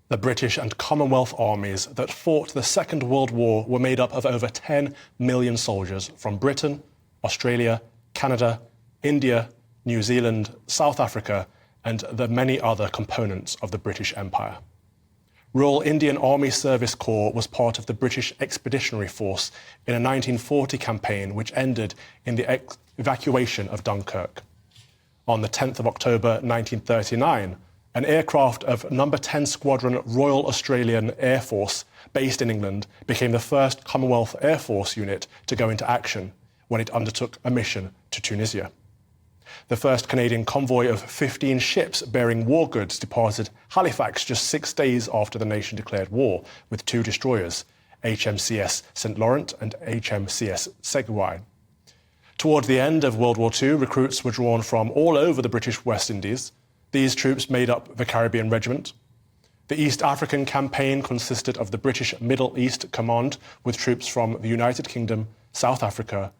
The British and Commonwealth armies that fought the Second World War were made up of over 10 million soldiers from Britain, Australia, Canada, India, New Zealand, South Africa, and the many other components of the British Empire. Royal Indian Army Service Corps was part of the British Expeditionary Force in a 1940 campaign which ended in the evacuation of Dunkirk. On the 10th of October 1939, an aircraft of No. 10 Squadron Royal Australian Air Force, based in England, became the first Commonwealth Air Force unit to go into action when it undertook a mission to Tunisia. The first Canadian convoy of 15 ships bearing war goods departed Halifax just 6 days after the nation declared war, with 2 destroyers, HMCS St. Laurent and HMCS Seguin. Toward the end of World War II, recruits were drawn from all over the British West Indies. These troops made up the Caribbean Regiment. The East African campaign consisted of the British Middle East Command with troops from the United Kingdom, South Africa,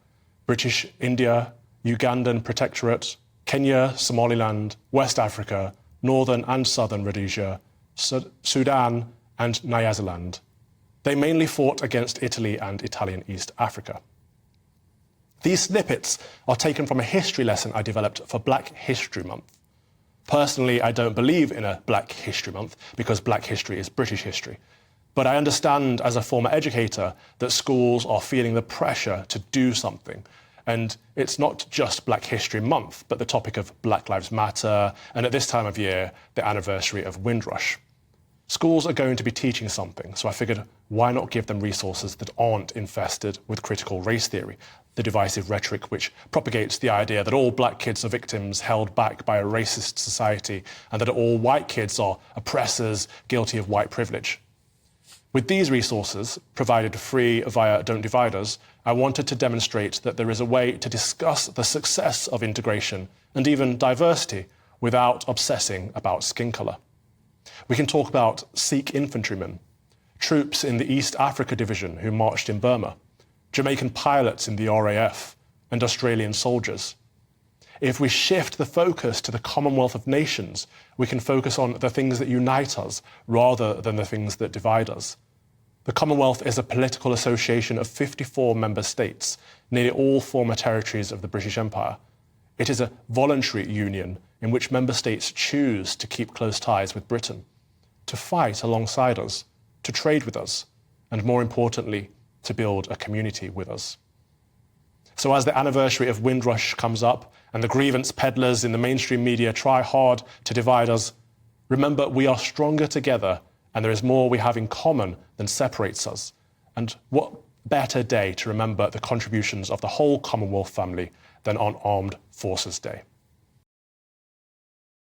British India, Ugandan Protectorate, Kenya, Somaliland, West Africa, Northern and Southern Rhodesia, Sudan and Nyasaland. They mainly fought against Italy and Italian East Africa. These snippets are taken from a history lesson I developed for Black History Month. Personally, I don't believe in a Black History Month because Black history is British history. But I understand as a former educator that schools are feeling the pressure to do something. And it's not just Black History Month, but the topic of Black Lives Matter, and at this time of year, the anniversary of Windrush. Schools are going to be teaching something, so I figured why not give them resources that aren't infested with critical race theory, the divisive rhetoric which propagates the idea that all black kids are victims held back by a racist society and that all white kids are oppressors guilty of white privilege. With these resources, provided free via Don't Divide Us, I wanted to demonstrate that there is a way to discuss the success of integration and even diversity without obsessing about skin colour. We can talk about Sikh infantrymen, troops in the East Africa Division who marched in Burma, Jamaican pilots in the RAF, and Australian soldiers. If we shift the focus to the Commonwealth of Nations, we can focus on the things that unite us rather than the things that divide us. The Commonwealth is a political association of 54 member states, nearly all former territories of the British Empire. It is a voluntary union in which member states choose to keep close ties with Britain, to fight alongside us, to trade with us, and more importantly, to build a community with us. So as the anniversary of Windrush comes up and the grievance peddlers in the mainstream media try hard to divide us, remember we are stronger together and there is more we have in common than separates us. And what better day to remember the contributions of the whole Commonwealth family than on Armed Forces Day.